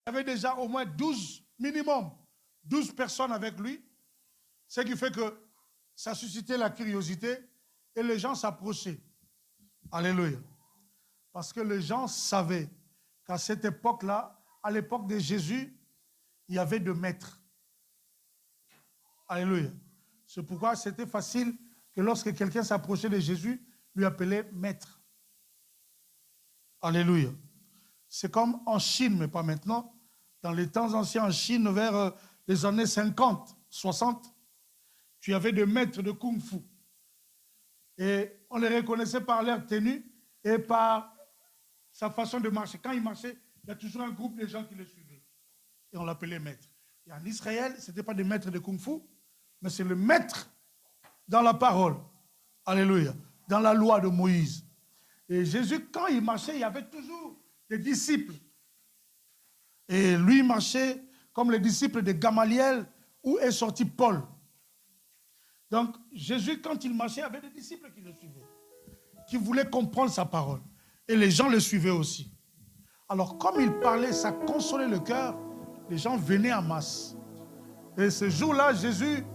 Il y avait déjà au moins 12, minimum, 12 personnes avec lui. Ce qui fait que ça suscitait la curiosité et les gens s'approchaient. Alléluia. Parce que les gens savaient qu'à cette époque-là, à l'époque de Jésus, il y avait de maîtres. Alléluia. C'est pourquoi c'était facile que lorsque quelqu'un s'approchait de Jésus, lui appelait maître. Alléluia. C'est comme en Chine, mais pas maintenant. Dans les temps anciens en Chine, vers les années 50, 60, tu avais des maîtres de kung-fu. Et on les reconnaissait par leur tenue et par sa façon de marcher. Quand il marchait, il y a toujours un groupe de gens qui le suivaient. Et on l'appelait maître. Et en Israël, ce n'était pas des maîtres de kung-fu, mais c'est le maître dans la parole. Alléluia. Dans la loi de Moïse. Et Jésus, quand il marchait, il y avait toujours des disciples. Et lui marchait comme les disciples de Gamaliel, où est sorti Paul. Donc, Jésus, quand il marchait, il y avait des disciples qui le suivaient, qui voulaient comprendre sa parole. Et les gens le suivaient aussi. Alors, comme il parlait, ça consolait le cœur, les gens venaient en masse. Et ce jour-là, Jésus,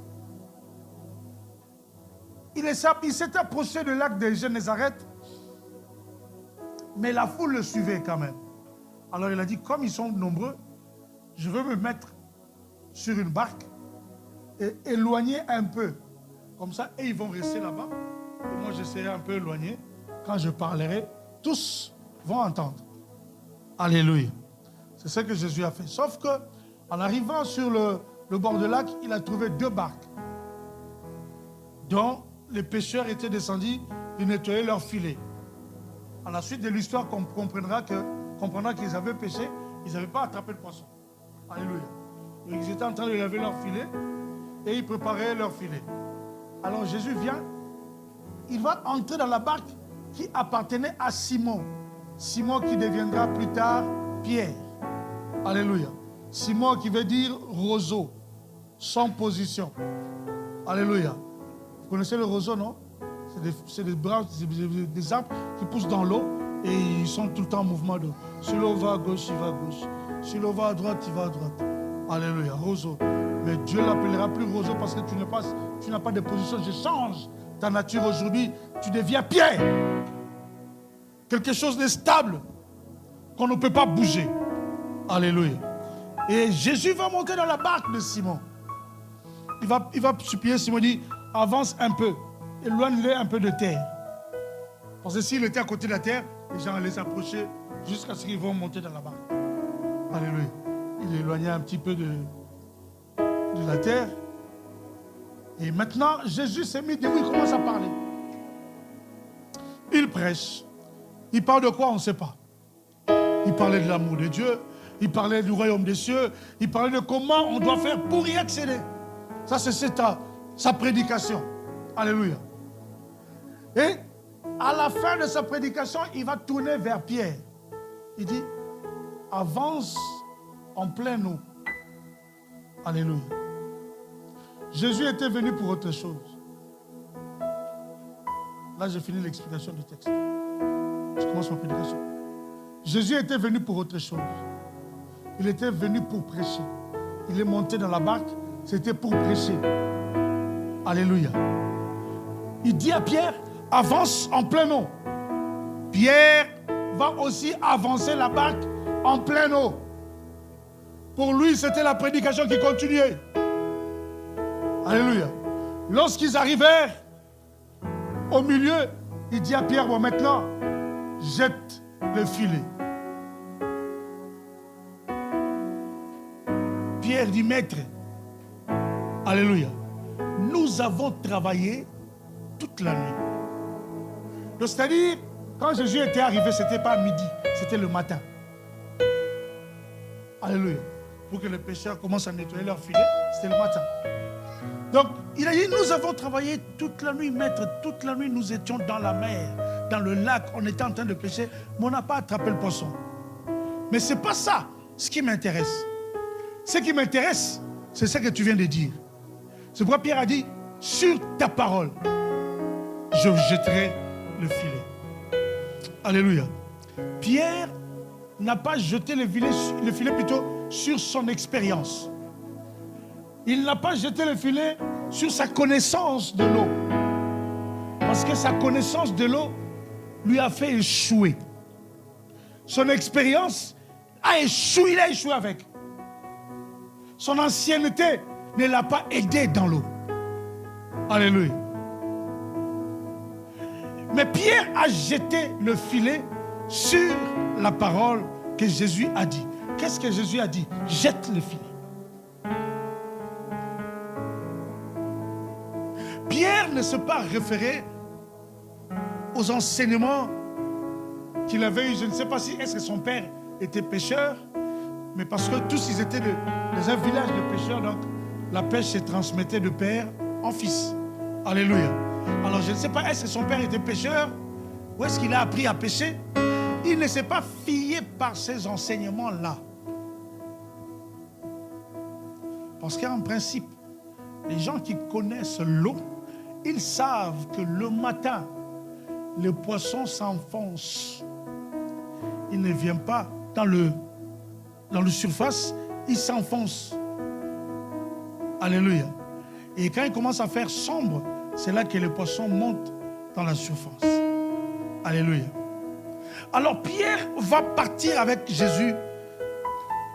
il s'était approché de lac de Génézareth, mais la foule le suivait quand même. Alors il a dit, comme ils sont nombreux, je veux me mettre sur une barque et éloigner un peu. Comme ça, et ils vont rester là-bas. Et moi, je serai un peu éloigné. Quand je parlerai, tous vont entendre. Alléluia. C'est ce que Jésus a fait. Sauf que, en arrivant sur le bord du lac, il a trouvé 2 barques dont les pêcheurs étaient descendus de nettoyer leurs filets. À la suite de l'histoire, on comprendra qu'ils avaient pêché, ils n'avaient pas attrapé le poisson. Alléluia. Donc, ils étaient en train de laver leurs filets et ils préparaient leurs filets. Alors Jésus vient, il va entrer dans la barque qui appartenait à Simon. Simon qui deviendra plus tard Pierre. Alléluia. Simon qui veut dire roseau, sans position. Alléluia. Vous connaissez le roseau, non? C'est des branches, des arbres qui poussent dans l'eau et ils sont tout le temps en mouvement d'eau. Si l'eau va à gauche, il va à gauche. Si l'eau va à droite, il va à droite. Alléluia, roseau. Mais Dieu l'appellera plus roseau parce que tu n'as pas de position. Je change ta nature aujourd'hui. Tu deviens Pierre. Quelque chose de stable qu'on ne peut pas bouger. Alléluia. Et Jésus va monter dans la barque de Simon. Il va supplier Simon, dit, avance un peu. Éloigne-le un peu de terre. Parce que s'il était à côté de la terre, les gens allaient s'approcher jusqu'à ce qu'ils vont monter dans la barque. Alléluia. Il éloignait un petit peu de la terre. Et maintenant, Jésus s'est mis debout, il commence à parler. Il prêche. Il parle de quoi, on ne sait pas. Il parlait de l'amour de Dieu. Il parlait du royaume des cieux. Il parlait de comment on doit faire pour y accéder. Ça, c'est sa prédication. Alléluia. Et à la fin de sa prédication, il va tourner vers Pierre. Il dit, avance en pleine eau. Alléluia. Jésus était venu pour autre chose. Là, j'ai fini l'explication du texte. Je commence ma prédication. Jésus était venu pour autre chose. Il était venu pour prêcher. Il est monté dans la barque, c'était pour prêcher. Alléluia. Il dit à Pierre, avance en pleine eau. Pierre va aussi avancer la barque en pleine eau. Pour lui, c'était la prédication qui continuait. Alléluia. Lorsqu'ils arrivèrent au milieu, il dit à Pierre, bon maintenant, jette le filet. Pierre dit, maître, alléluia, nous avons travaillé toute la nuit. Donc, c'est-à-dire, quand Jésus était arrivé, ce n'était pas à midi, c'était le matin. Alléluia. Pour que les pêcheurs commencent à nettoyer leur filet, c'était le matin. Donc, il a dit, nous avons travaillé toute la nuit, maître. Toute la nuit, nous étions dans la mer, dans le lac. On était en train de pêcher, mais on n'a pas attrapé le poisson. Mais ce n'est pas ça ce qui m'intéresse. Ce qui m'intéresse, c'est ce que tu viens de dire. C'est pourquoi Pierre a dit, sur ta parole, je jetterai le filet. Alléluia. Pierre n'a pas jeté le filet plutôt sur son expérience. Il n'a pas jeté le filet sur sa connaissance de l'eau. Parce que sa connaissance de l'eau lui a fait échouer. Son expérience a échoué, il a échoué avec. Son ancienneté ne l'a pas aidé dans l'eau. Alléluia. Mais Pierre a jeté le filet sur la parole que Jésus a dit. Qu'est-ce que Jésus a dit? Jette le filet. Pierre ne s'est pas référé aux enseignements qu'il avait eu. Je ne sais pas si est-ce que son père était pêcheur, mais parce que tous ils étaient dans un village de pêcheurs, donc la pêche se transmettait de père en fils. Alléluia. Alors je ne sais pas, est-ce que son père était pêcheur ou est-ce qu'il a appris à pêcher? Il ne s'est pas fié par ces enseignements-là. Parce qu'en principe, les gens qui connaissent l'eau, ils savent que le matin, le poisson s'enfonce. Il ne vient pas dans le surface, il s'enfonce. Alléluia. Et quand il commence à faire sombre, c'est là que le poisson monte dans la surface. Alléluia. Alors Pierre va partir avec Jésus.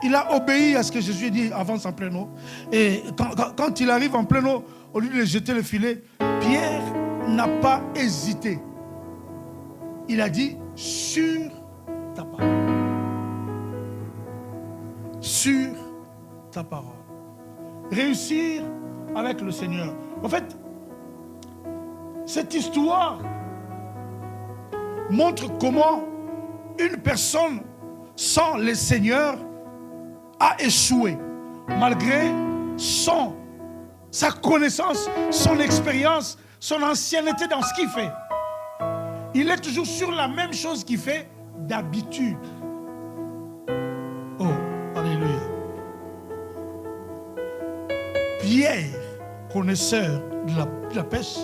Il a obéi à ce que Jésus a dit, avance en pleine eau. Et quand il arrive en pleine eau, au lieu de jeter le filet, Pierre n'a pas hésité. Il a dit, sur ta parole. Sur ta parole. Réussir avec le Seigneur. En fait, cette histoire montre comment une personne sans le Seigneur a échoué, malgré sa connaissance, son expérience, son ancienneté dans ce qu'il fait. Il est toujours sur la même chose qu'il fait d'habitude. Oh, alléluia. Pierre, connaisseur de la pêche,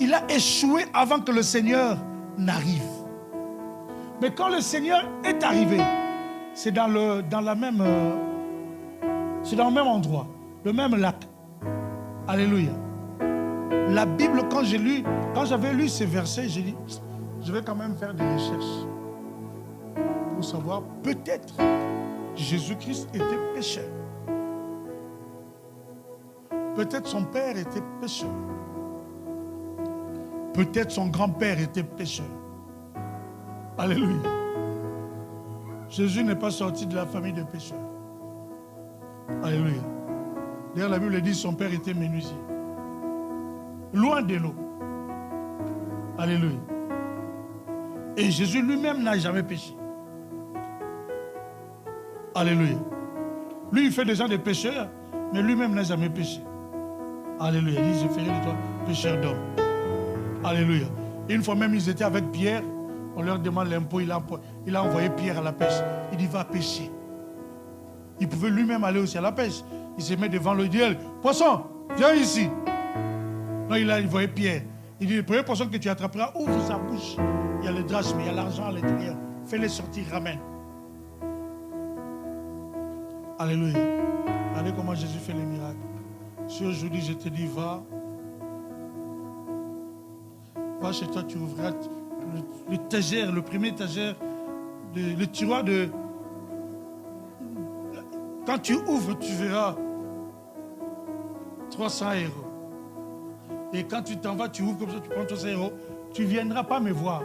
il a échoué avant que le Seigneur n'arrive. Mais quand le Seigneur est arrivé, c'est dans le même endroit, le même lac. Alléluia. La Bible, quand j'avais lu ces versets, j'ai dit, je vais quand même faire des recherches pour savoir, peut-être Jésus-Christ était pécheur. Peut-être son père était pécheur. Peut-être son grand-père était pécheur. Alléluia. Jésus n'est pas sorti de la famille de pécheurs. Alléluia. D'ailleurs, la Bible dit que son père était menuisier. Loin de l'eau. Alléluia. Et Jésus lui-même n'a jamais péché. Alléluia. Lui, il fait des gens de pécheurs, mais lui-même n'a jamais péché. Alléluia. Il dit, je ferai de toi pécheur d'homme. Alléluia. Et une fois même, ils étaient avec Pierre. On leur demande l'impôt. Il a envoyé Pierre à la pêche. Il dit, va pêcher. Il pouvait lui-même aller aussi à la pêche. Il se met devant le Dieu. Poisson, viens ici. Non, il a envoyé Pierre. Il dit, le premier poisson que tu attraperas, ouvre sa bouche. Il y a le drachme, il y a l'argent à l'intérieur. Fais-les sortir, ramène. Alléluia. Regardez comment Jésus fait les miracles. Si aujourd'hui je te dis, va chez toi, tu ouvriras l'étagère, le premier étagère, le tiroir de... Quand tu ouvres, tu verras 300 €. Et quand tu t'en vas, tu ouvres comme ça, tu prends 300 €, tu ne viendras pas me voir,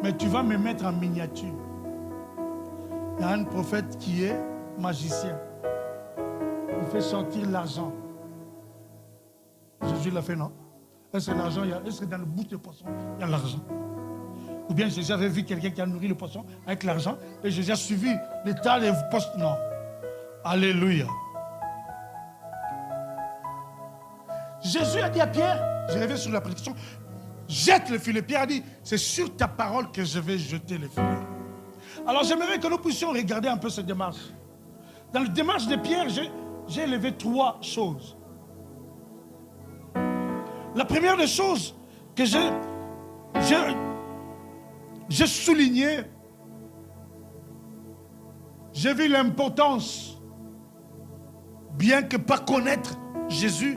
mais tu vas me mettre en miniature. Il y a un prophète qui est magicien. Il fait sortir l'argent. Jésus l'a fait, non? Est-ce que l'argent, est-ce que dans le bout de poisson, il y a l'argent? Ou bien Jésus avait vu quelqu'un qui a nourri le poisson avec l'argent et Jésus a suivi l'état des postes? Non. Alléluia. Jésus a dit à Pierre, je reviens sur la prédiction, jette le filet. Pierre a dit, c'est sur ta parole que je vais jeter le filet. Alors j'aimerais que nous puissions regarder un peu cette démarche. Dans la démarche de Pierre, j'ai élevé 3 choses. La première des choses que j'ai souligné, j'ai vu l'importance, bien que pas connaître Jésus,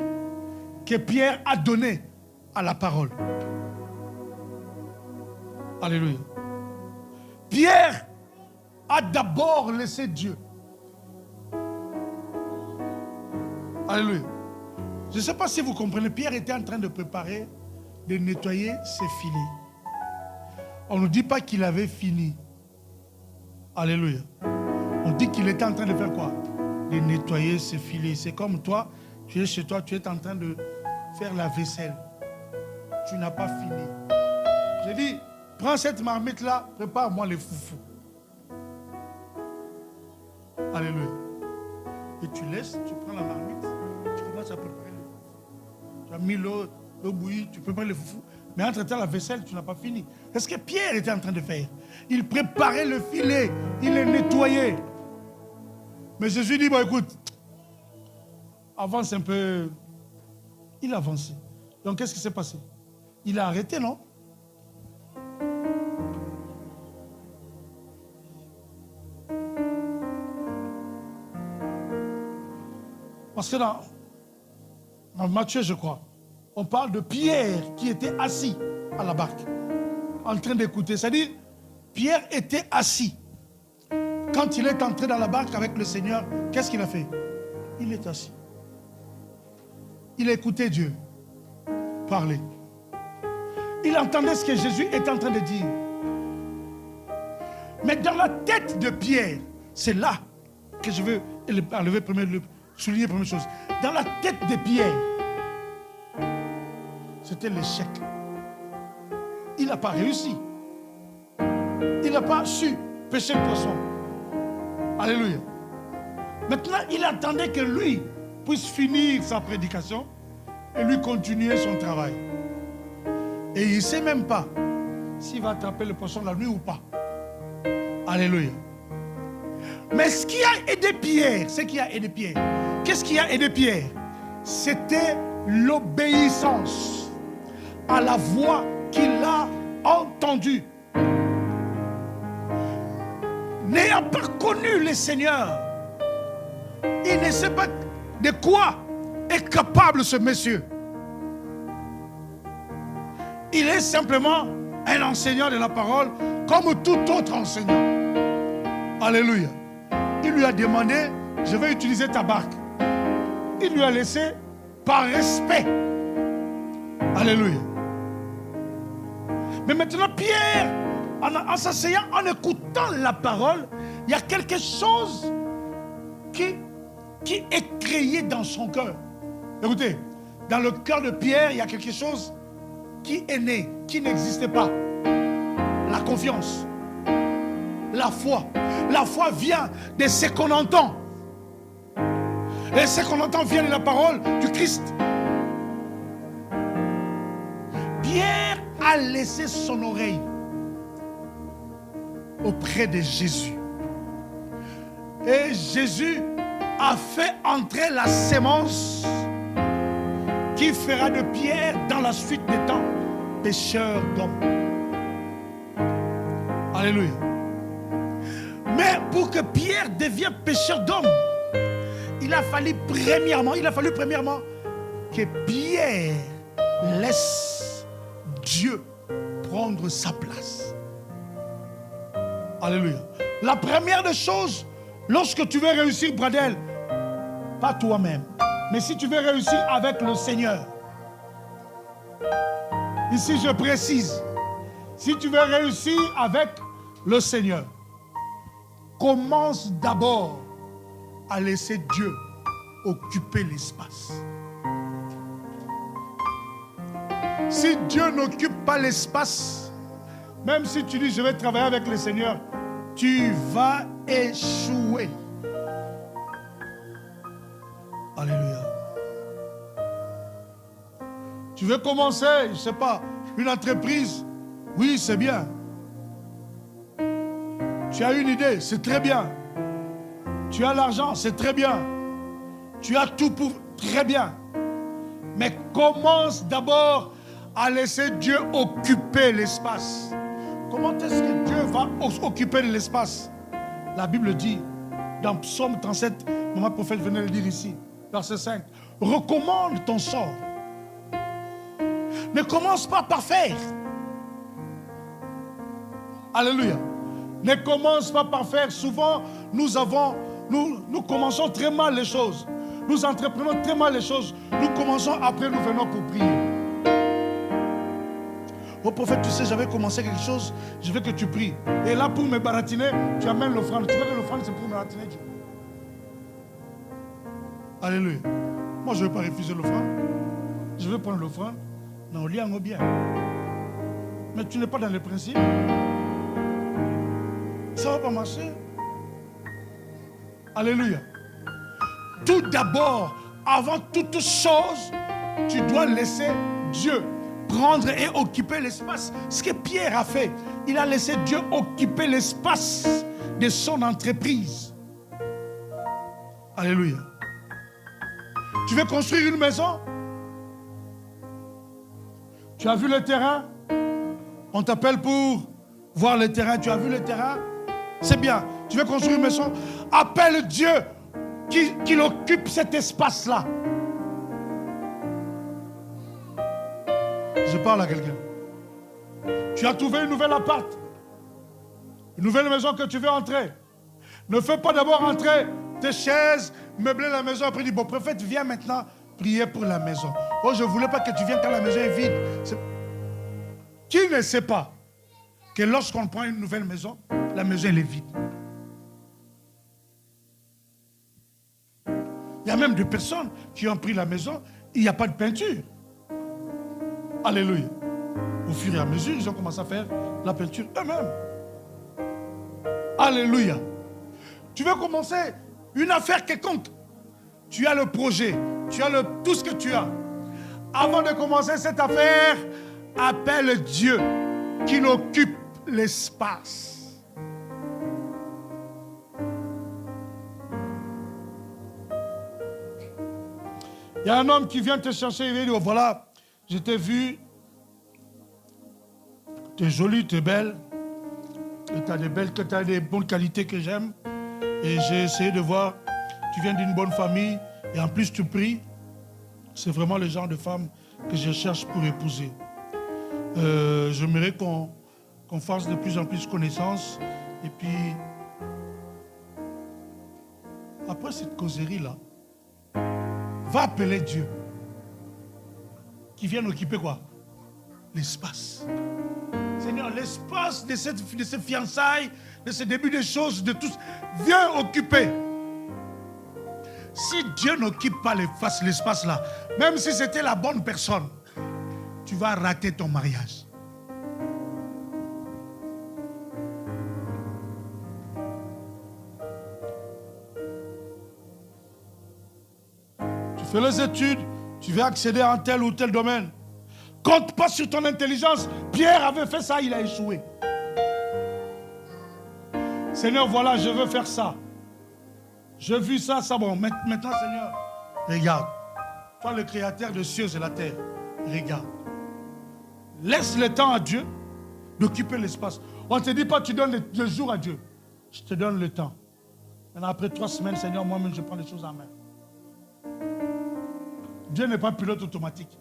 que Pierre a donné à la parole. Alléluia. Pierre a d'abord laissé Dieu. Alléluia. Je ne sais pas si vous comprenez, Pierre était en train de préparer, de nettoyer ses filets. On ne dit pas qu'il avait fini. Alléluia. On dit qu'il était en train de faire quoi? De nettoyer ses filets. C'est comme toi, tu es chez toi, tu es en train de faire la vaisselle. Tu n'as pas fini. J'ai dit, prends cette marmite-là, prépare-moi les foufous. Alléluia. Et tu laisses, tu prends la marmite, tu commences à préparer les foufous. Tu as mis l'eau bouillie, tu prépares les foufous. Mais entre-temps, la vaisselle, tu n'as pas fini. C'est ce que Pierre était en train de faire. Il préparait le filet, il le nettoyait. Mais Jésus dit, bon écoute, avance un peu. Il avançait. Donc qu'est-ce qui s'est passé? Il a arrêté, non? Parce que dans Matthieu, je crois, on parle de Pierre qui était assis à la barque, en train d'écouter. C'est-à-dire, Pierre était assis. Quand il est entré dans la barque avec le Seigneur, qu'est-ce qu'il a fait? Il est assis. Il écoutait Dieu parler. Il entendait ce que Jésus était en train de dire. Mais dans la tête de Pierre, c'est là que je veux souligner la première chose. Dans la tête de Pierre, c'était l'échec. Il n'a pas réussi. Il n'a pas su pêcher le poisson. Alléluia. Maintenant, il attendait que lui puisse finir sa prédication et lui continuer son travail. Et il ne sait même pas s'il va attraper le poisson la nuit ou pas. Alléluia. Mais ce qui a aidé Pierre, qu'est-ce qui a aidé Pierre? C'était l'obéissance à la voix qu'il a entendue. N'ayant pas connu le Seigneur, il ne sait pas de quoi est capable ce monsieur. Il est simplement un enseignant de la parole comme tout autre enseignant. Alléluia. Il lui a demandé, je vais utiliser ta barque. Il lui a laissé par respect. Alléluia. Mais maintenant, Pierre, en s'asseyant, en écoutant la parole, il y a quelque chose qui est créé dans son cœur. Écoutez, dans le cœur de Pierre, il y a quelque chose qui est né, qui n'existait pas. La confiance, la foi. La foi vient de ce qu'on entend. Et ce qu'on entend vient de la parole du Christ. Pierre a laissé son oreille auprès de Jésus. Et Jésus a fait entrer la sémence qui fera de Pierre, dans la suite des temps, pécheur d'hommes. Alléluia. Mais pour que Pierre devienne pécheur d'hommes, il a fallu premièrement que Pierre laisse Dieu prendre sa place. Alléluia. La première des choses, lorsque tu veux réussir, Bradel, pas toi-même, mais si tu veux réussir avec le Seigneur, ici je précise, si tu veux réussir avec le Seigneur, commence d'abord à laisser Dieu occuper l'espace. Si Dieu n'occupe pas l'espace, même si tu dis je vais travailler avec le Seigneur, tu vas échouer. Alléluia. Tu veux commencer, je ne sais pas, une entreprise? Oui, c'est bien. Tu as une idée, c'est très bien. Tu as l'argent, c'est très bien. Tu as tout pour très bien. Mais commence d'abord à laisser Dieu occuper l'espace. Comment est-ce que Dieu va occuper l'espace? La Bible dit, Dans Psaume 37, maman prophète venait le dire ici, verset 5. Recommande ton sort. Ne commence pas par faire. Alléluia. Ne commence pas par faire. Souvent, nous commençons très mal les choses. Nous entreprenons très mal les choses. Nous commençons, après nous venons pour prier. Oh prophète, tu sais, j'avais commencé quelque chose, je veux que tu pries. Et là, pour me baratiner, tu amènes l'offrande. Tu veux que l'offrande, c'est pour me baratiner Dieu. Alléluia. Moi, je ne veux pas refuser l'offrande. Je veux prendre l'offrande. Non, lien au bien. Mais tu n'es pas dans les principes. Ça ne va pas marcher. Alléluia. Tout d'abord, avant toute chose, tu dois laisser Dieu prendre et occuper l'espace. Ce que Pierre a fait, il a laissé Dieu occuper l'espace de son entreprise. Alléluia. Tu veux construire une maison? Tu as vu le terrain? On t'appelle pour voir le terrain. Tu as vu le terrain? C'est bien. Tu veux construire une maison? Appelle Dieu qu'il occupe cet espace-là. Je parle à quelqu'un. Tu as trouvé une nouvelle appart, une nouvelle maison que tu veux entrer. Ne fais pas d'abord entrer tes chaises, meubler la maison, après dis, bon prophète, viens maintenant prier pour la maison. Oh, je ne voulais pas que tu viennes quand la maison est vide. Qui ne sait pas que lorsqu'on prend une nouvelle maison, la maison elle est vide? Il y a même des personnes qui ont pris la maison, il n'y a pas de peinture. Alléluia. Au fur et à mesure, ils ont commencé à faire la peinture eux-mêmes. Alléluia. Tu veux commencer une affaire quelconque. Tu as le projet, tu as tout ce que tu as. Avant de commencer cette affaire, appelle Dieu qu'il occupe l'espace. Il y a un homme qui vient te chercher, il va dire, voilà, je t'ai vu, tu es jolie, tu es belle, tu as des bonnes qualités que j'aime, et j'ai essayé de voir, tu viens d'une bonne famille, et en plus tu pries. C'est vraiment le genre de femme que je cherche pour épouser. J'aimerais qu'on fasse de plus en plus connaissance, et puis, après cette causerie-là, va appeler Dieu, qui vienne occuper quoi? L'espace. Seigneur, l'espace de ces fiançailles, de ce début des choses, de tout, viens occuper. Si Dieu n'occupe pas l'espace là, même si c'était la bonne personne, tu vas rater ton mariage. Tu fais les études, tu veux accéder à un tel ou tel domaine. Compte pas sur ton intelligence. Pierre avait fait ça, il a échoué. Seigneur, voilà, je veux faire ça. J'ai vu ça, ça bon. Maintenant, Seigneur, regarde. Toi, le créateur des cieux et la terre, regarde. Laisse le temps à Dieu d'occuper l'espace. On ne te dit pas, tu donnes le jour à Dieu. Je te donne le temps. Maintenant, après 3 semaines, Seigneur, moi-même, je prends les choses en main. Dieu n'est pas pilote automatique.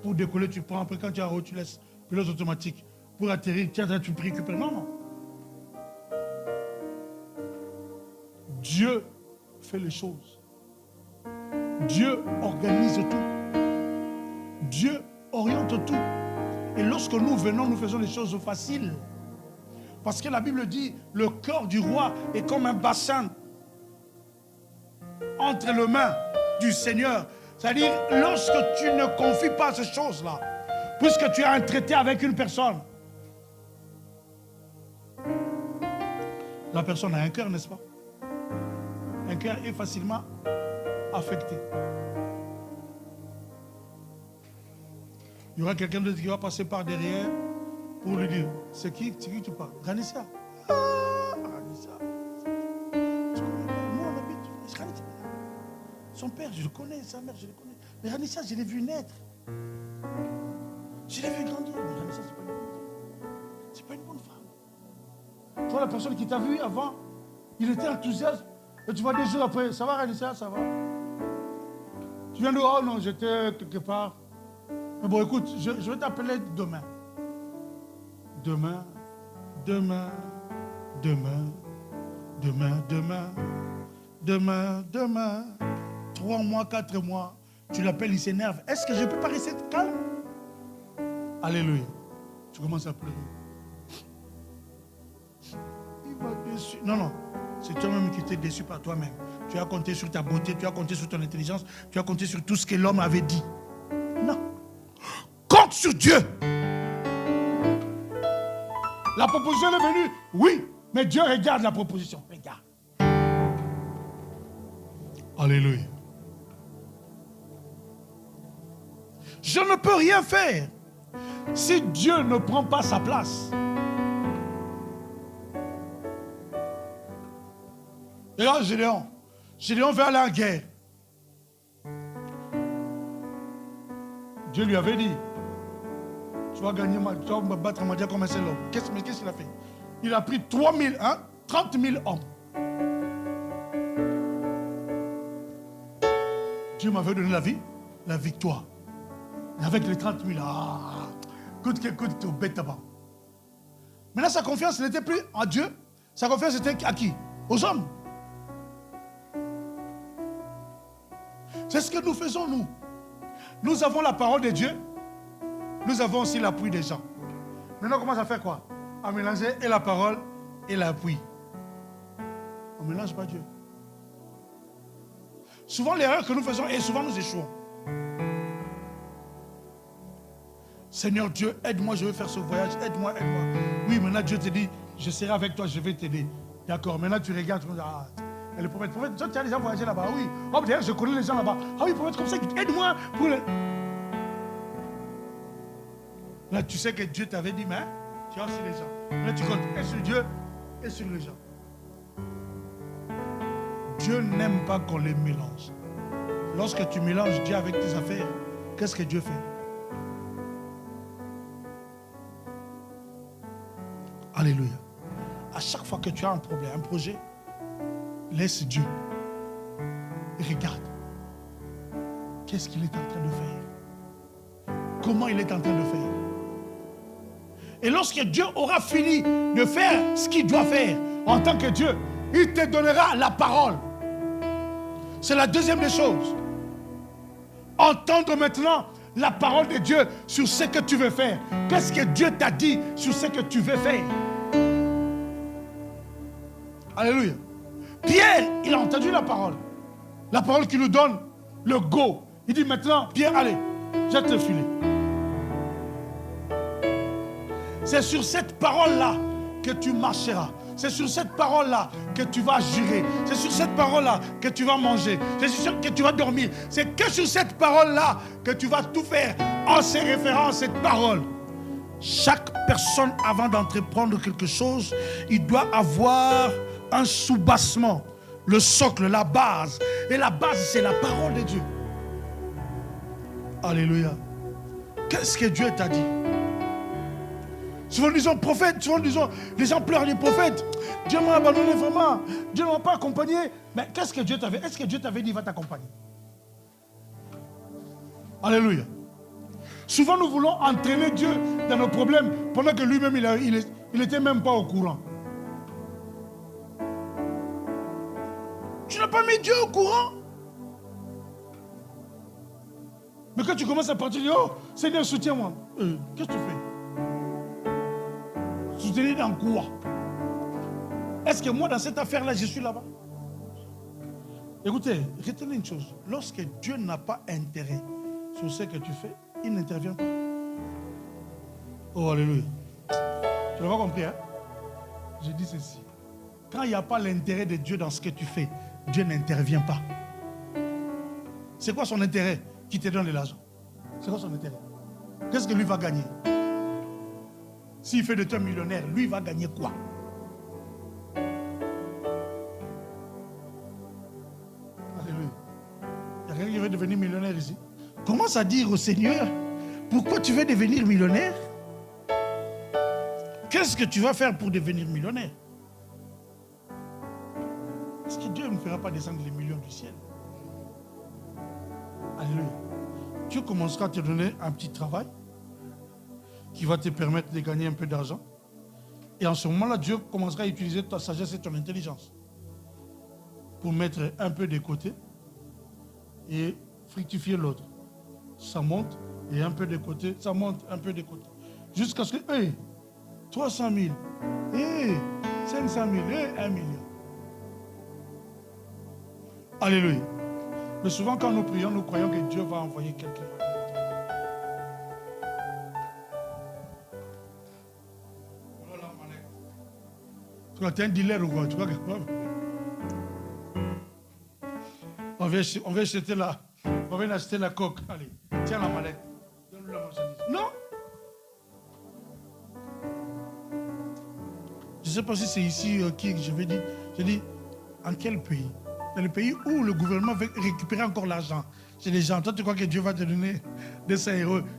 Pour décoller, tu prends. Après, quand tu es en haut, tu laisses pilote automatique. Pour atterrir, tiens, tu peux récupérer. Non, non. Dieu fait les choses. Dieu organise tout. Dieu oriente tout. Et lorsque nous venons, nous faisons les choses faciles. Parce que la Bible dit, le corps du roi est comme un bassin entre les mains du Seigneur. C'est-à-dire, lorsque tu ne confies pas ces choses-là, puisque tu as un traité avec une personne, la personne a un cœur, n'est-ce pas? Un cœur est facilement affecté. Il y aura quelqu'un d'autre qui va passer par derrière pour lui dire, c'est qui tu parles? Ranissa. Ah, Ranissa. Tu connais pas? Moi, on habite. Son père, je le connais. Sa mère, je le connais. Mais Ranissa, je l'ai vu naître. Je l'ai vu grandir. Mais Ranissa, c'est pas une bonne femme. Toi, la personne qui t'a vu avant, Il était enthousiaste. Et tu vois, des jours après, ça va, Ranissa, ça va. Tu viens de, oh non, j'étais quelque part. Mais bon, écoute, je vais t'appeler demain. Demain, demain, demain, demain, demain, demain, demain. 3 mois, 4 mois. Tu l'appelles, il s'énerve. Est-ce que je peux pas rester calme? Alléluia. Tu commences à pleurer. Il va déçu. Non, non. C'est toi-même qui t'es déçu par toi-même. Tu as compté sur ta beauté, tu as compté sur ton intelligence, tu as compté sur tout ce que l'homme avait dit. Non. Compte sur Dieu. La proposition est venue, oui, mais Dieu regarde la proposition. Regarde. Alléluia. Je ne peux rien faire si Dieu ne prend pas sa place. Et là, Gédéon veut aller en guerre. Dieu lui avait dit, tu vas gagner, tu vas me battre Madia comme un seul homme. Qu'est-ce qu'il a fait? Il a pris 30 000 hommes. Dieu m'avait donné la victoire. Et avec les 30 000, coûte que bête là-bas. Maintenant, sa confiance n'était plus en Dieu. Sa confiance était à qui? Aux hommes. C'est ce que nous faisons, nous. Nous avons la parole de Dieu. Nous avons aussi l'appui des gens. Maintenant, on commence à faire quoi? À mélanger et la parole et l'appui. On ne mélange pas Dieu. Souvent, l'erreur que nous faisons, et souvent nous échouons. Seigneur Dieu, aide-moi, je vais faire ce voyage, aide-moi. Oui, maintenant Dieu te dit, je serai avec toi, je vais t'aider. D'accord, maintenant tu regardes, tu me dis, et le prophète, toi tu as déjà voyagé là-bas, oui. Oh, d'ailleurs, je connais les gens là-bas. Ah oui, prophète, comme ça, aide-moi pour le... Là, tu sais que Dieu t'avait dit, mais tu as aussi les gens. Là, tu comptes et sur Dieu et sur les gens. Dieu n'aime pas qu'on les mélange. Lorsque tu mélanges Dieu avec tes affaires, qu'est-ce que Dieu fait? Alléluia. À chaque fois que tu as un problème, un projet, laisse Dieu. Et regarde. Qu'est-ce qu'il est en train de faire? Comment il est en train de faire? Et lorsque Dieu aura fini de faire ce qu'il doit faire en tant que Dieu, il te donnera la parole. C'est la deuxième des choses. Entendre maintenant la parole de Dieu sur ce que tu veux faire. Qu'est-ce que Dieu t'a dit sur ce que tu veux faire? Alléluia. Pierre, il a entendu la parole. La parole qui nous donne le go. Il dit maintenant, Pierre, allez, jette le filet. C'est sur cette parole-là que tu marcheras. C'est sur cette parole-là que tu vas jurer. C'est sur cette parole-là que tu vas manger. C'est sur cette que tu vas dormir. C'est que sur cette parole-là que tu vas tout faire en se référant à cette parole. Chaque personne, avant d'entreprendre quelque chose, il doit avoir un soubassement, le socle, la base. Et la base, c'est la parole de Dieu. Alléluia. Qu'est-ce que Dieu t'a dit? Souvent nous disons prophète, souvent nous disons, les gens pleurent les prophètes. Dieu m'a abandonné vraiment. Dieu ne m'a pas accompagné. Mais qu'est-ce que Dieu t'avait? Est-ce que Dieu t'avait dit il va t'accompagner? Alléluia. Souvent nous voulons entraîner Dieu dans nos problèmes pendant que lui-même il n'était même pas au courant. Tu n'as pas mis Dieu au courant. Mais quand tu commences à partir, oh Seigneur, soutiens-moi. Qu'est-ce que tu fais? Soutenir dans quoi? Est-ce que moi, dans cette affaire-là, je suis là-bas? Écoutez, retenez une chose. Lorsque Dieu n'a pas intérêt sur ce que tu fais, il n'intervient pas. Oh, alléluia. Tu n'as pas compris, hein? Je dis ceci. Quand il n'y a pas l'intérêt de Dieu dans ce que tu fais, Dieu n'intervient pas. C'est quoi son intérêt qui te donne de l'argent? C'est quoi son intérêt? Qu'est-ce que lui va gagner? S'il fait de toi millionnaire, lui va gagner quoi? Alléluia. Il y a quelqu'un qui veut devenir millionnaire ici. Commence à dire au Seigneur, pourquoi tu veux devenir millionnaire? Qu'est-ce que tu vas faire pour devenir millionnaire? Dieu ne fera pas descendre les millions du ciel. Alléluia. Dieu commencera à te donner un petit travail qui va te permettre de gagner un peu d'argent. Et en ce moment-là, Dieu commencera à utiliser ta sagesse et ton intelligence pour mettre un peu de côté et fructifier l'autre. Ça monte et un peu de côté, ça monte un peu de côté. Jusqu'à ce que, 300 000, 500 000, 1 million. Alléluia. Mais souvent quand nous prions, nous croyons que Dieu va envoyer quelqu'un. Tu vois, tu es un dealer ou quoi? Tu vois que... On vient acheter la coque. Allez, tiens la mallette. Donne-nous la marchandise. Non. Je ne sais pas si c'est ici qui je vais dire. Je dis, en quel pays? Dans le pays où le gouvernement veut récupérer encore l'argent. Chez les gens, toi tu crois que Dieu va te donner 200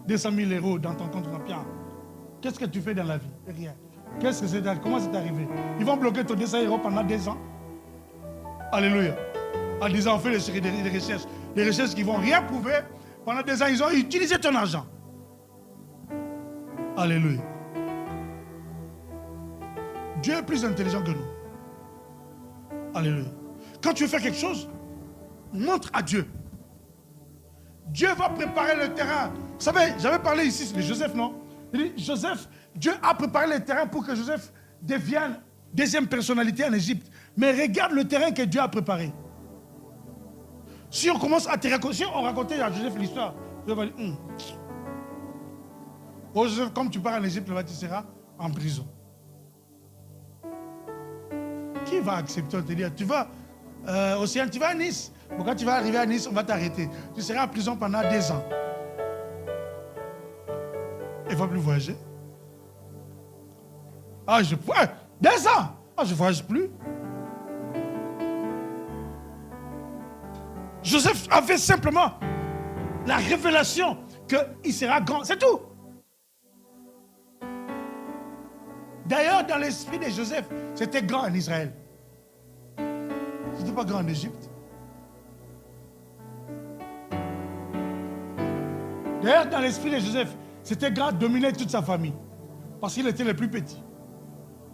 000 euros dans ton compte bancaire. Qu'est-ce que tu fais dans la vie? Rien. Qu'est-ce que c'est? Comment c'est arrivé? Ils vont bloquer ton 200 euros pendant 2 ans. Alléluia. En disant, on fait des recherches. Des recherches qui ne vont rien prouver. Pendant 2 ans, ils ont utilisé ton argent. Alléluia. Dieu est plus intelligent que nous. Alléluia. Quand tu veux faire quelque chose, montre à Dieu. Dieu va préparer le terrain. Vous savez, j'avais parlé ici de Joseph, non? Il dit, Joseph, Dieu a préparé le terrain pour que Joseph devienne deuxième personnalité en Égypte. Mais regarde le terrain que Dieu a préparé. Si on commence à te raconter, si on racontait à Joseph l'histoire, Dieu va dire, oh Joseph, comme tu pars en Égypte, là-bas, tu seras en prison. Qui va accepter? On te dit, tu vas Océane, tu vas à Nice. Bon, quand tu vas arriver à Nice, on va t'arrêter. Tu seras en prison pendant 2 ans. Il ne va plus voyager. Ah, 2 ans. Ah, je ne voyage plus. Joseph avait simplement la révélation qu'il sera grand. C'est tout. D'ailleurs, dans l'esprit de Joseph, c'était grand en Israël. C'était pas grand en Égypte. D'ailleurs, dans l'esprit de Joseph, c'était grand de dominer toute sa famille. Parce qu'il était le plus petit.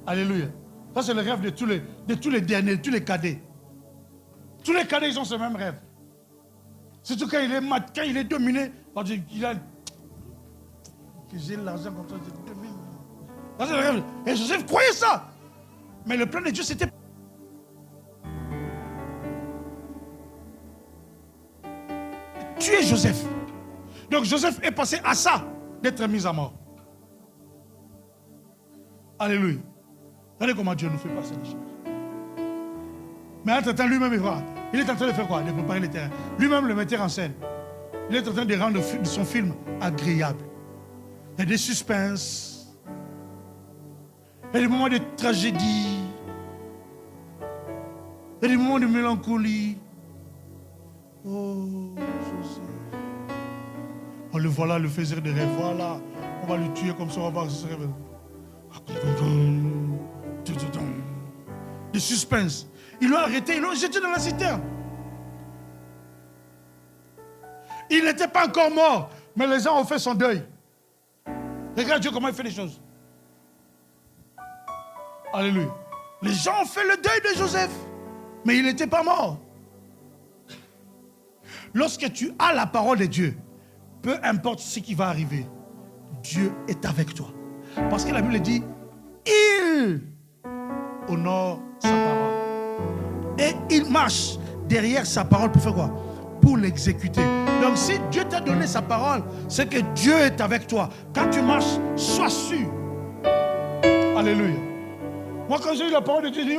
Alléluia. Ça, c'est le rêve de tous les derniers, de tous les cadets. Tous les cadets, ils ont ce même rêve. Surtout quand il est dominé, parce qu'il a... Que j'ai l'argent comme ça, je domine. Ça, c'est le rêve. Et Joseph croyait ça. Mais le plan de Dieu, c'était... tuer Joseph. Donc Joseph est passé à ça, d'être mis à mort. Alléluia. Regardez comment Dieu nous fait passer les choses. Mais entre-temps, lui-même, il est en train de faire quoi? De préparer le terrain. Lui-même, le metteur en scène. Il est en train de rendre son film agréable. Il y a des suspens. Il y a des moments de tragédie. Il y a des moments de mélancolie. Oh, Joseph. On le voilà, le faiseur de rêve. Voilà, on va le tuer comme ça, on va voir ce rêve. Des suspens. Ils l'ont arrêté, ils l'ont jeté dans la citerne. Il n'était pas encore mort, mais les gens ont fait son deuil. Regarde Dieu comment il fait les choses. Alléluia. Les gens ont fait le deuil de Joseph, mais il n'était pas mort. Lorsque tu as la parole de Dieu, peu importe ce qui va arriver, Dieu est avec toi. Parce que la Bible dit, il honore sa parole. Et il marche derrière sa parole pour faire quoi? Pour l'exécuter. Donc si Dieu t'a donné sa parole, c'est que Dieu est avec toi. Quand tu marches, sois sûr. Alléluia. Moi quand j'ai eu la parole de Dieu, je dis,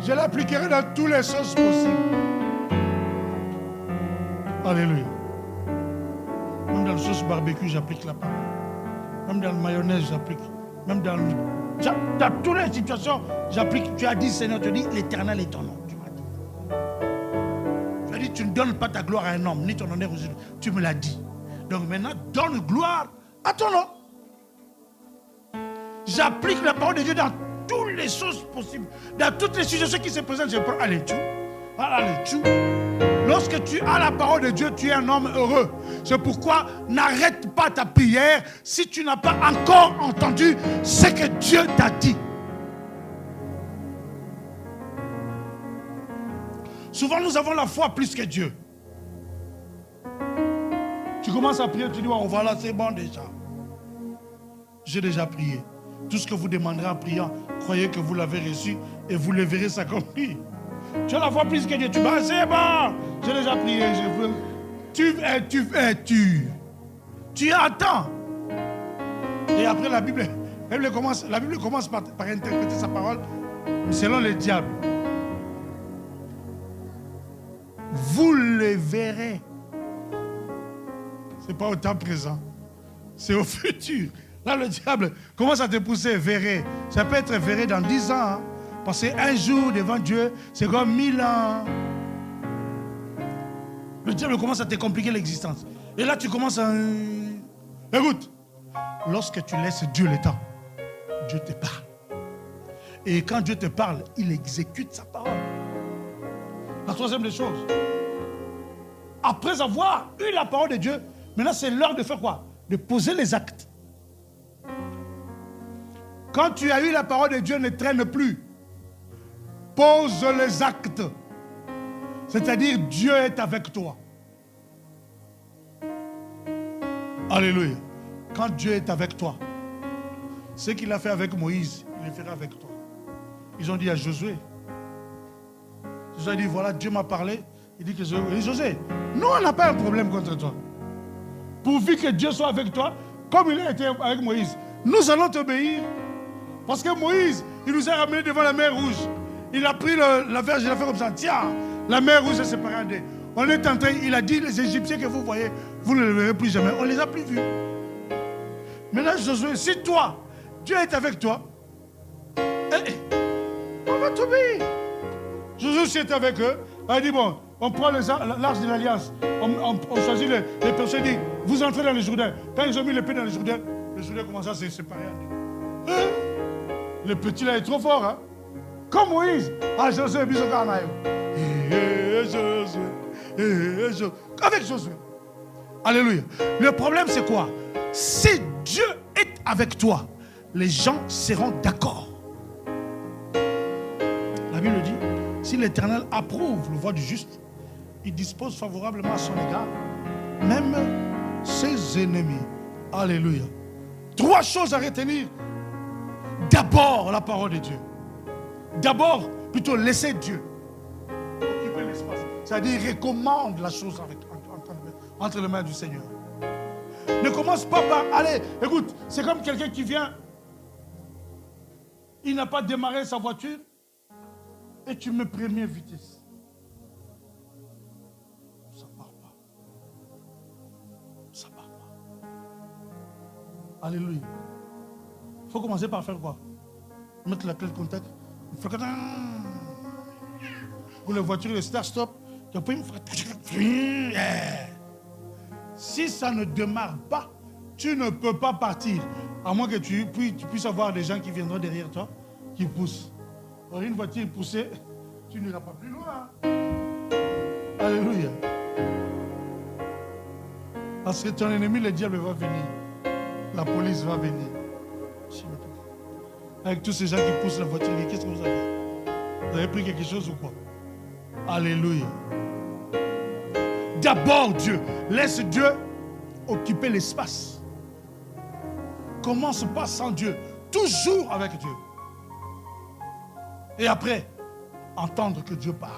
je l'appliquerai dans tous les sens possibles. Alléluia. Même dans le sauce barbecue, j'applique la parole. Même dans le mayonnaise, j'applique. Même dans toutes les situations, j'applique. Tu as dit, Seigneur, tu as dit, l'Éternel est ton nom. Tu m'as dit. Tu as dit, tu ne donnes pas ta gloire à un homme, ni ton honneur aux autres. Tu me l'as dit. Donc maintenant, donne gloire à ton nom. J'applique la parole de Dieu dans tous les choses possibles. Dans toutes les situations qui se présentent, je prends allez, tout. Allez, tout. Lorsque tu as la parole de Dieu, tu es un homme heureux. C'est pourquoi n'arrête pas ta prière si tu n'as pas encore entendu ce que Dieu t'a dit. Souvent, nous avons la foi plus que Dieu. Tu commences à prier, tu dis, oh, voilà, c'est bon déjà. J'ai déjà prié. Tout ce que vous demanderez en priant, croyez que vous l'avez reçu et vous le verrez s'accomplir. Tu as la foi plus que Dieu. Tu vas, c'est bon, j'ai déjà prié. Tu attends. Et après, la Bible commence par interpréter sa parole selon le diable. Vous le verrez. Ce n'est pas au temps présent. C'est au futur. Là, le diable commence à te pousser, verrez. Ça peut être verré dans 10 ans. Hein. Passer un jour devant Dieu, c'est comme 1000 ans. Le diable commence à te compliquer l'existence. Et là, tu commences à... Écoute, lorsque tu laisses Dieu le temps, Dieu te parle. Et quand Dieu te parle, il exécute sa parole. La troisième des choses, après avoir eu la parole de Dieu, maintenant c'est l'heure de faire quoi? De poser les actes. Quand tu as eu la parole de Dieu, ne traîne plus. Pose les actes. C'est-à-dire Dieu est avec toi. Alléluia. Quand Dieu est avec toi, ce qu'il a fait avec Moïse, il le fera avec toi. Ils ont dit à Josué. Josué a dit, voilà, Dieu m'a parlé. Il dit que Josué, nous on n'a pas un problème contre toi. Pourvu que Dieu soit avec toi, comme il a été avec Moïse, nous allons t'obéir. Parce que Moïse, il nous a ramenés devant la mer Rouge. Il a pris la verge, il a fait comme ça. Tiens, la mer Rouge est séparée en deux. On est en train, il a dit, les Égyptiens que vous voyez, vous ne les verrez plus jamais. On ne les a plus vus. Maintenant, Josué, si toi, Dieu est avec toi, on va t'obéir. Josué, si est avec eux, il a dit, bon, on prend l'arche de l'Alliance, on choisit les personnes, dit, vous entrez dans le Jourdain. Quand ils ont mis les pieds dans le Jourdain commence à se séparer en deux. Le petit là est trop fort, hein? Comme Moïse. Ah, Josué, bisous, Karnaïo. Josué. Avec Josué. Alléluia. Le problème, c'est quoi? Si Dieu est avec toi, les gens seront d'accord. La Bible dit, si l'Éternel approuve le voie du juste, il dispose favorablement à son égard, même ses ennemis. Alléluia. 3 choses à retenir. D'abord, la parole de Dieu. D'abord, plutôt laisser Dieu occuper l'espace. C'est-à-dire, recommande la chose entre les mains du Seigneur. Ne commence pas par, allez, écoute, c'est comme quelqu'un qui vient, il n'a pas démarré sa voiture, et tu mets première vitesse. Ça ne part pas. Ça ne part pas. Alléluia. Il faut commencer par faire quoi? Mettre la clé de contact. Pour les voitures, le start-stop. Si ça ne démarre pas, tu ne peux pas partir. À moins que tu puisses avoir des gens qui viendront derrière toi, qui poussent. Alors, une voiture poussée, tu n'iras pas plus loin. Alléluia. Parce que ton ennemi, le diable, va venir. La police va venir. Avec tous ces gens qui poussent la voiture, qu'est-ce que vous avez? Vous avez pris quelque chose ou quoi? Alléluia. D'abord Dieu. Laisse Dieu occuper l'espace. Commence pas sans Dieu. Toujours avec Dieu. Et après, entendre que Dieu parle.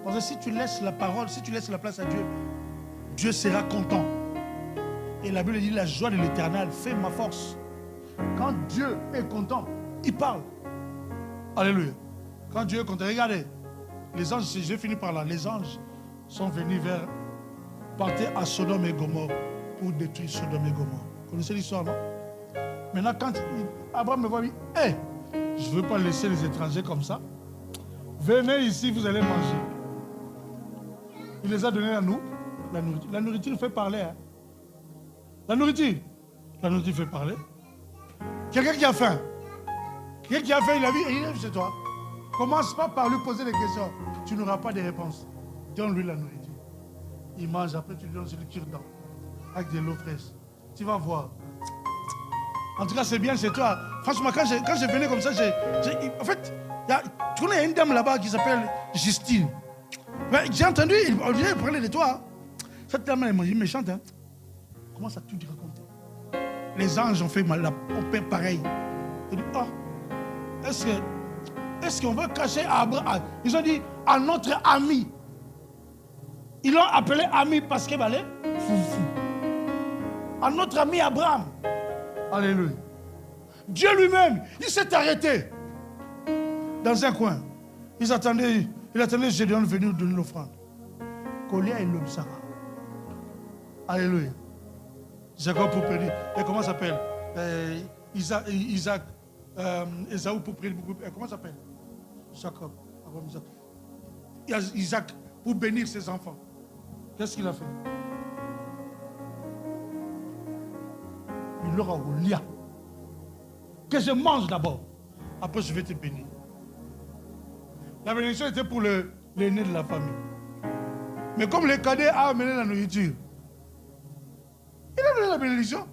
Parce que si tu laisses la parole, si tu laisses la place à Dieu, Dieu sera content. Et la Bible dit, la joie de l'Éternel fait ma force. Quand Dieu est content, il parle. Alléluia. Quand Dieu est content, regardez, les anges, j'ai fini par là, les anges sont venus partir à Sodome et Gomorrhe pour détruire Sodome et Gomorrhe. Vous connaissez l'histoire, non? Maintenant, quand Abraham me voit, il dit, hey, je ne veux pas laisser les étrangers comme ça. Venez ici, vous allez manger. Il les a donné à nous, la nourriture. La nourriture fait parler. Hein? La nourriture fait parler. Quelqu'un qui a faim. Quelqu'un qui a faim, il est chez toi. Commence pas par lui poser des questions. Tu n'auras pas de réponse. Donne-lui la nourriture. Il mange, après tu lui donnes celui qui cure-dent. Avec de l'eau fraîche. Tu vas voir. En tout cas, c'est bien chez toi. Franchement, quand je venais comme ça, en fait, tu connais une dame là-bas qui s'appelle Justine. J'ai entendu, il parlait de toi. Cette dame elle est méchante. Hein. Comment ça tu te racontes? Les anges ont fait au père pareil. Ils dit, oh, est-ce qu'on veut cacher à Abraham? Ils ont dit à notre ami. Ils l'ont appelé ami parce qu'il allait foufou. À notre ami Abraham. Alléluia. Dieu lui-même, il s'est arrêté dans un coin. Il attendait Gédéon venir donner l'offrande. Colia et l'Obsara. Alléluia. Jacob pour prier. Et comment ça s'appelle? Isaac. Esaü pour prier. Comment ça s'appelle? Jacob. Isaac pour bénir ses enfants. Qu'est-ce qu'il a fait? Il leur a roulé. Que je mange d'abord. Après, je vais te bénir. La bénédiction était pour l'aîné de la famille. Mais comme le cadet a amené la nourriture, il a donné la bénédiction.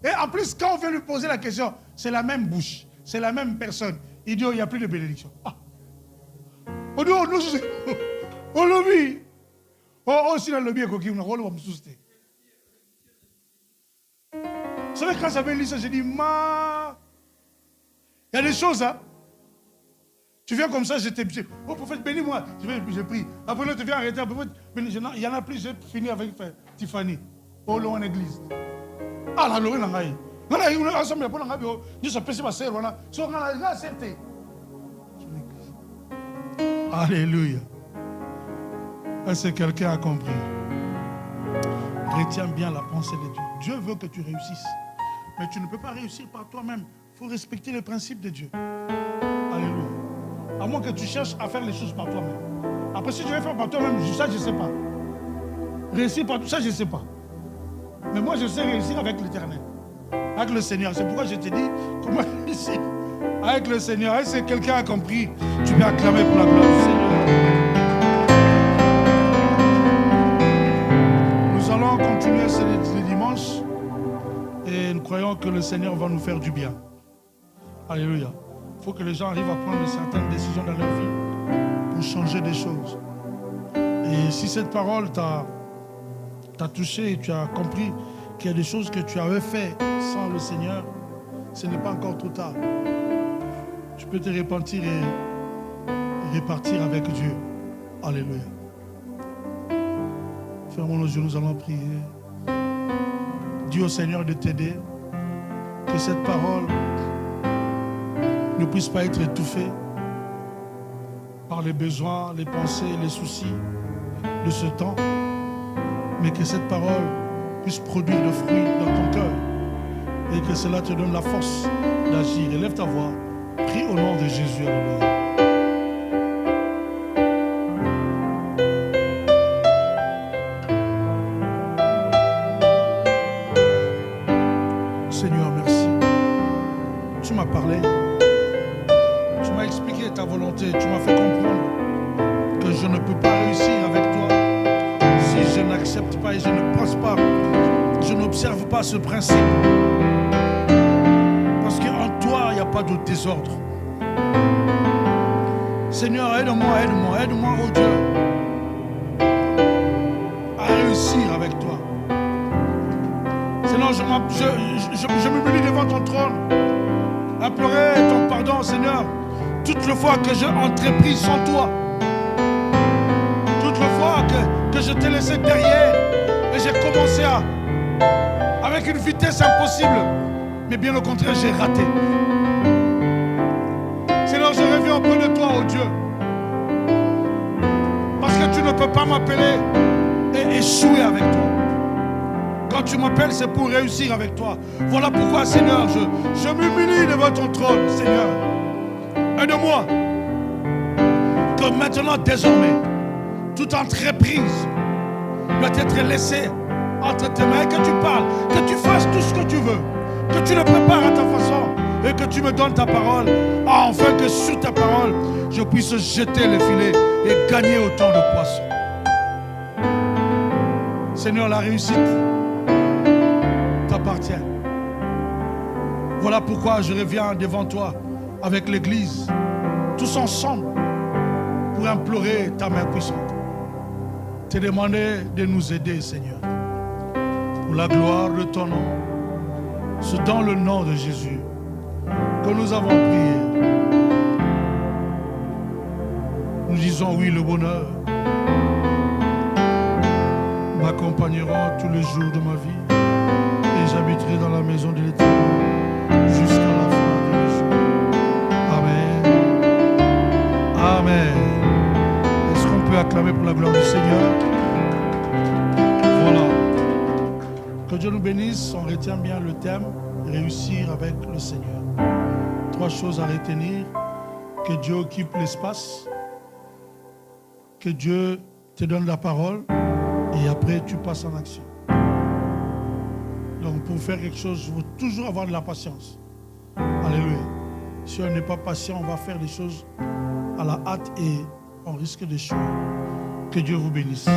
Et en plus, quand on vient lui poser la question, c'est la même bouche, c'est la même personne. Il dit, oh, il n'y a plus de bénédiction. Ah. On dit, oh, nous, on lobby. Oh, si le lobby est coquille, on va me souster. Vous savez, quand j'avais lu ça, j'ai dit, il y a des choses, hein. Tu viens comme ça, je t'ai dit, oh prophète, bénis-moi. Je prie. Après, là, tu viens arrêter. Il y en a plus, j'ai fini avec Tiffany. Oh, là, en église. Ah, la loi, on a ensemble, on a dit, ça peut se passer, on a accepté. Alléluia. Est-ce que quelqu'un a compris? Retiens bien la pensée de Dieu. Dieu veut que tu réussisses. Mais tu ne peux pas réussir par toi-même. Il faut respecter les principes de Dieu. Alléluia. À moins que tu cherches à faire les choses par toi-même. Après, si tu veux faire par toi-même, ça, je ne sais pas. Réussir par tout ça, je ne sais pas. Mais moi, je sais réussir avec l'Éternel. Avec le Seigneur. C'est pourquoi je te dis comment réussir. Avec le Seigneur. Et si quelqu'un a compris, tu peux acclamer pour la gloire du Seigneur. Nous allons continuer ce dimanche. Et nous croyons que le Seigneur va nous faire du bien. Alléluia. Il faut que les gens arrivent à prendre certaines décisions dans leur vie pour changer des choses. Et si cette parole t'a touché et tu as compris qu'il y a des choses que tu avais fait sans le Seigneur, ce n'est pas encore trop tard. Tu peux te repentir et repartir avec Dieu. Alléluia. Fermons nos yeux, nous allons prier. Dis au Seigneur de t'aider, que cette parole ne puisse pas être étouffée par les besoins, les pensées, les soucis de ce temps, mais que cette parole puisse produire de fruits dans ton cœur et que cela te donne la force d'agir. Élève ta voix, prie au nom de Jésus. Alléluia. Seigneur, merci. Tu m'as parlé. Tu m'as expliqué ta volonté. Tu m'as fait comprendre que je ne peux pas réussir avec toi si je n'accepte pas et je ne pense pas, je n'observe pas ce principe. Parce qu'en toi, il n'y a pas de désordre. Seigneur, aide-moi, oh Dieu, à réussir avec toi. Sinon, je m'humilie devant ton trône, implorer ton pardon, Seigneur, toutes les fois que j'ai entrepris sans toi, toutes les fois que je t'ai laissé derrière et j'ai commencé avec une vitesse impossible, mais bien au contraire, j'ai raté. Seigneur, je reviens auprès de toi, oh Dieu, parce que tu ne peux pas m'appeler et échouer avec toi. Quand tu m'appelles, c'est pour réussir avec toi. Voilà pourquoi, Seigneur, je m'humilie devant ton trône, Seigneur. Aide-moi. Que maintenant, désormais, toute entreprise doit être laissée entre tes mains. Que tu parles, que tu fasses tout ce que tu veux. Que tu le prépares à ta façon. et que tu me donnes ta parole, afin que sur ta parole, je puisse jeter les filets et gagner autant de poissons. Seigneur, la réussite t'appartient. Voilà pourquoi je reviens devant toi avec l'Église, tous ensemble, pour implorer ta main puissante. Te demander de nous aider, Seigneur, pour la gloire de ton nom. C'est dans le nom de Jésus que nous avons prié. Nous disons oui, le bonheur m'accompagnera tous les jours de ma vie et j'habiterai dans la maison de l'Éternel jusqu'à la fin de mes jours. Amen. Amen. Est-ce qu'on peut acclamer pour la gloire du Seigneur? Voilà. Que Dieu nous bénisse. On retient bien le thème, réussir avec le Seigneur. 3 choses à retenir. Que Dieu occupe l'espace. Que Dieu te donne la parole. Et après, tu passes en action. Donc, pour faire quelque chose, il faut toujours avoir de la patience. Alléluia. Si on n'est pas patient, on va faire des choses à la hâte et on risque d'échouer. Que Dieu vous bénisse.